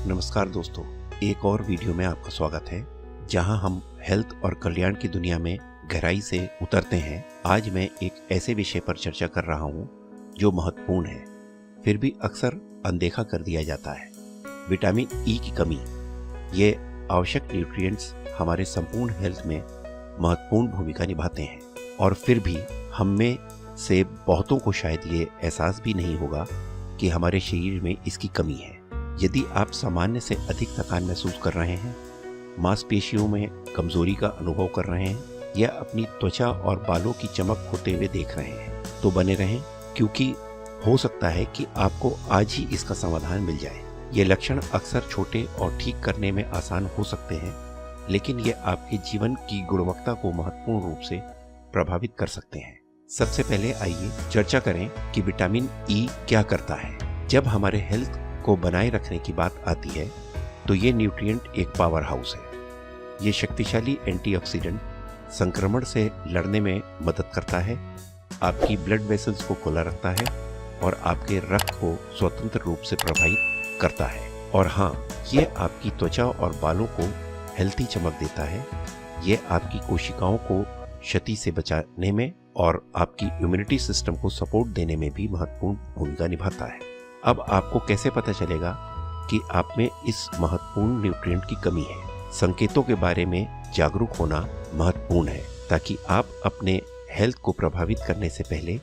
नमस्कार दोस्तों, एक और वीडियो में आपका स्वागत है जहां हम हेल्थ और कल्याण की दुनिया में गहराई से उतरते हैं। आज मैं एक ऐसे विषय पर चर्चा कर रहा हूं जो महत्वपूर्ण है, फिर भी अक्सर अनदेखा कर दिया जाता है। विटामिन ई की कमी। ये आवश्यक न्यूट्रिएंट्स हमारे संपूर्ण हेल्थ में महत्वपूर्ण भूमिका निभाते हैं और फिर भी हम में से बहुतों को शायद ये एहसास भी नहीं होगा कि हमारे शरीर में इसकी कमी है। यदि आप सामान्य से अधिक थकान महसूस कर रहे हैं, मांसपेशियों में कमजोरी का अनुभव कर रहे हैं या अपनी त्वचा और बालों की चमक खोते हुए देख रहे हैं, तो बने रहें, क्योंकि हो सकता है कि आपको आज ही इसका समाधान मिल जाए। ये लक्षण अक्सर छोटे और ठीक करने में आसान हो सकते हैं, लेकिन ये आपके जीवन की गुणवत्ता को महत्वपूर्ण रूप से प्रभावित कर सकते हैं। सबसे पहले आइए चर्चा करें कि विटामिन ई क्या करता है। जब हमारे हेल्थ को बनाए रखने की बात आती है तो ये न्यूट्रिएंट एक पावर हाउस है। ये शक्तिशाली एंटीऑक्सीडेंट संक्रमण से लड़ने में मदद करता है, आपकी ब्लड वेसल्स को खुला रखता है और आपके रक्त को स्वतंत्र रूप से प्रभावित करता है। और हाँ, ये आपकी त्वचा और बालों को हेल्थी चमक देता है। ये आपकी कोशिकाओं को क्षति से बचाने में और आपकी इम्यूनिटी सिस्टम को सपोर्ट देने में भी महत्वपूर्ण भूमिका निभाता है। अब आपको कैसे पता चलेगा कि आप में इस महत्वपूर्ण न्यूट्रिएंट की कमी है? संकेतों के बारे में जागरूक होना महत्वपूर्ण है ताकि आप अपने हेल्थ को प्रभावित करने से पहले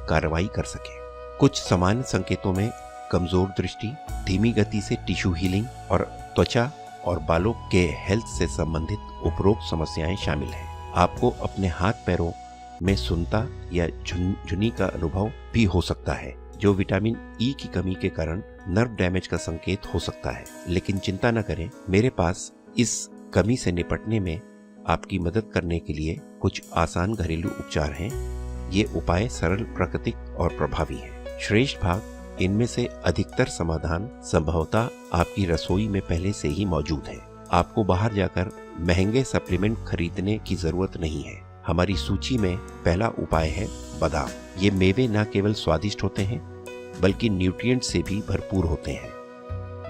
कार्रवाई कर सकें। कुछ सामान्य संकेतों में कमजोर दृष्टि, धीमी गति से टिश्यू हीलिंग और त्वचा और बालों के हेल्थ से संबंधित उपरोक्त समस्याएं शामिल हैं। आपको अपने हाथ पैरों में सुन्नता या झुनझुनी का अनुभव भी हो सकता है, जो विटामिन ई की कमी के कारण नर्व डैमेज का संकेत हो सकता है। लेकिन चिंता न करें, मेरे पास इस कमी से निपटने में आपकी मदद करने के लिए कुछ आसान घरेलू उपचार हैं। ये उपाय सरल, प्राकृतिक और प्रभावी हैं। श्रेष्ठ भाग, इनमें से अधिकतर समाधान संभवतः आपकी रसोई में पहले से ही मौजूद है। आपको बाहर जाकर महंगे सप्लीमेंट खरीदने की जरूरत नहीं है। हमारी सूची में पहला उपाय है बादाम। ये मेवे न केवल स्वादिष्ट होते हैं बल्कि न्यूट्रिएंट से भी भरपूर होते हैं।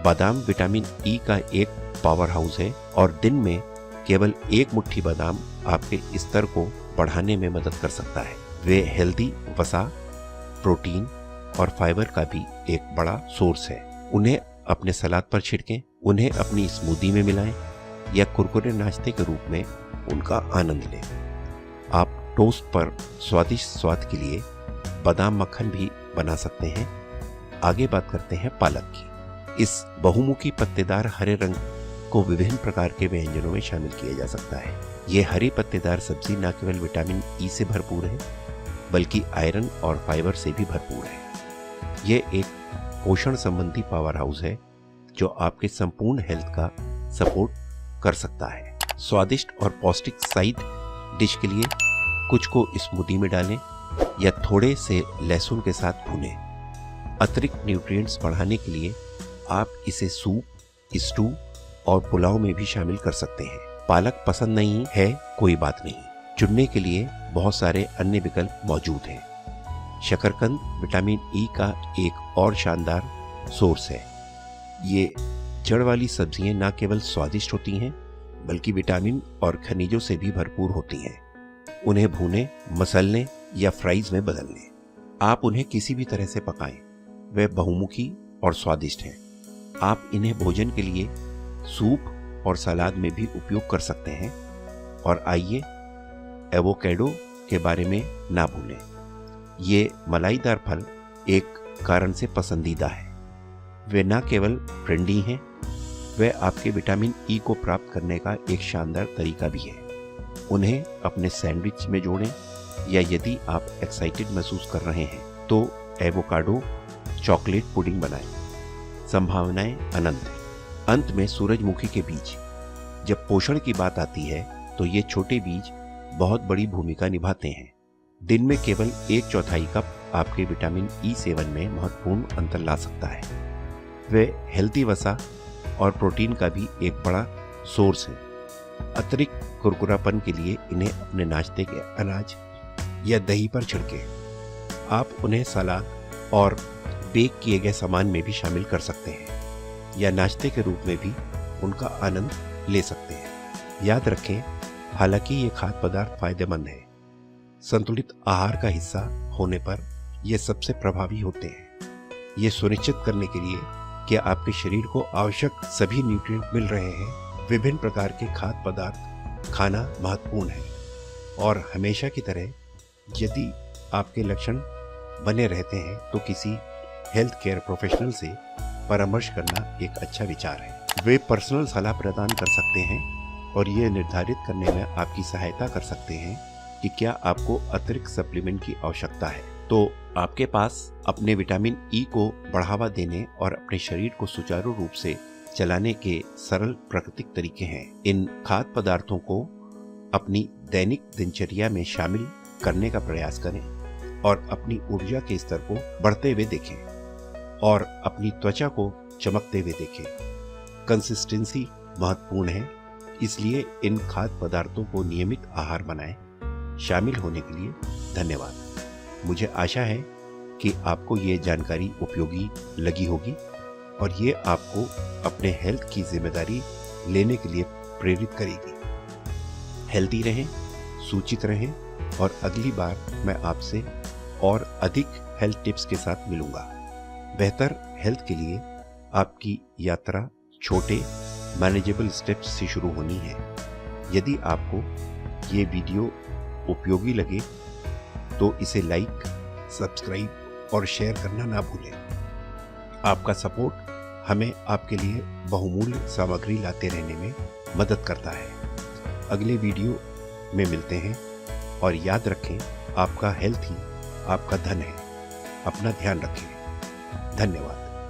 बादाम विटामिन ई का एक पावर हाउस है और दिन में केवल एक मुट्ठी बादाम आपके स्तर को बढ़ाने में मदद कर सकता है। वे हेल्दी वसा, प्रोटीन और फाइबर का भी एक बड़ा सोर्स है। उन्हें अपने सलाद पर छिड़कें, उन्हें अपनी स्मूदी में मिलाएं या कुरकुरे नाश्ते के रूप में उनका आनंद लें। आप टोस्ट पर स्वादिष्ट स्वाद के लिए बादाम मक्खन भी बना सकते हैं। आगे बात करते हैं पालक की। इस बहुमुखी पत्तेदार हरे रंग को विभिन्न प्रकार के व्यंजनों में शामिल किया जा सकता है। ये हरी पत्तेदार सब्जी न केवल विटामिन ई से भरपूर है बल्कि आयरन और फाइबर से भी भरपूर है। ये एक पोषण संबंधी पावर हाउस है जो आपके संपूर्ण हेल्थ का सपोर्ट कर सकता है। स्वादिष्ट और पौष्टिक साइड डिश के लिए कुछ को स्मूदी में डालें या थोड़े से लहसुन के साथ भूनें। अतिरिक्त न्यूट्रिएंट्स बढ़ाने के लिए आप इसे सूप, स्टू और पुलाव में भी शामिल कर सकते हैं। पालक पसंद नहीं है, कोई बात नहीं, चुनने के लिए बहुत सारे अन्य विकल्प मौजूद हैं। शकरकंद विटामिन ई का एक और शानदार सोर्स है। ये जड़ वाली सब्जियां न केवल स्वादिष्ट होती हैं बल्कि विटामिन और खनिजों से भी भरपूर होती हैं। उन्हें भूनें, मसलने या फ्राइज में बदल लें। आप उन्हें किसी भी तरह से पकाएं, वे बहुमुखी और स्वादिष्ट हैं। आप इन्हें भोजन के लिए सूप और सलाद में भी उपयोग कर सकते हैं। और आइए एवोकेडो के बारे में ना भूलें। ये मलाईदार फल एक कारण से पसंदीदा है। वे न केवल ट्रेंडी हैं, वे आपके विटामिन ई को प्राप्त करने का एक शानदार तरीका भी है। उन्हें अपने सैंडविच में जोड़ें या यदि आप एक्साइटेड महसूस कर रहे हैं तो एवोकाडो चॉकलेट पुडिंग बनाएं। संभावनाएं अनंत हैं। अंत में सूरजमुखी के बीज। जब पोषण की बात आती है तो ये छोटे बीज बहुत बड़ी भूमिका निभाते हैं। दिन में केवल 1/4 कप आपके विटामिन ई सेवन में महत्वपूर्ण अंतर ला सकता है। वे हेल्दी वसा और प्रोटीन का भी एक बड़ा सोर्स है। अतिरिक्त कुरकुरापन के लिए इन्हें अपने नाश्ते के अनाज या दही पर छिड़कें। आप उन्हें सलाद और बेक किए गए सामान में भी शामिल कर सकते हैं। या नाश्ते के रूप में भी उनका आनंद ले सकते हैं। याद रखें, हालांकि ये खाद्य पदार्थ फायदेमंद है, संतुलित आहार का हिस्सा होने पर ये सबसे प्रभावी होते हैं। ये सुनिश्चित करने के लिए कि आपके शरीर को आवश्यक सभी न्यूट्रिएंट मिल रहे हैं, विभिन्न प्रकार के खाद्य पदार्थ खाना महत्वपूर्ण है। और हमेशा की तरह यदि आपके लक्षण बने रहते हैं तो किसी हेल्थ केयर प्रोफेशनल से परामर्श करना एक अच्छा विचार है। वे पर्सनल सलाह प्रदान कर सकते हैं और ये निर्धारित करने में आपकी सहायता कर सकते हैं कि क्या आपको अतिरिक्त सप्लीमेंट की आवश्यकता है। तो आपके पास अपने विटामिन ई को बढ़ावा देने और अपने शरीर को सुचारू रूप से चलाने के सरल प्राकृतिक तरीके हैं। इन खाद्य पदार्थों को अपनी दैनिक दिनचर्या में शामिल करने का प्रयास करें और अपनी ऊर्जा के स्तर को बढ़ते हुए देखें और अपनी त्वचा को चमकते हुए देखें। कंसिस्टेंसी महत्वपूर्ण है, इसलिए इन खाद्य पदार्थों को नियमित आहार बनाएं। शामिल होने के लिए धन्यवाद। मुझे आशा है कि आपको ये जानकारी उपयोगी लगी होगी और ये आपको अपने हेल्थ की जिम्मेदारी लेने के लिए प्रेरित करेगी। हेल्दी रहें, सूचित रहें और अगली बार मैं आपसे और अधिक हेल्थ टिप्स के साथ मिलूंगा। बेहतर हेल्थ के लिए आपकी यात्रा छोटे मैनेजेबल स्टेप्स से शुरू होनी है। यदि आपको ये वीडियो उपयोगी लगे तो इसे लाइक, सब्सक्राइब और शेयर करना ना भूलें। आपका सपोर्ट हमें आपके लिए बहुमूल्य सामग्री लाते रहने में मदद करता है। अगले वीडियो में मिलते हैं और याद रखें, आपका हेल्थ ही आपका धन है। अपना ध्यान रखें। धन्यवाद।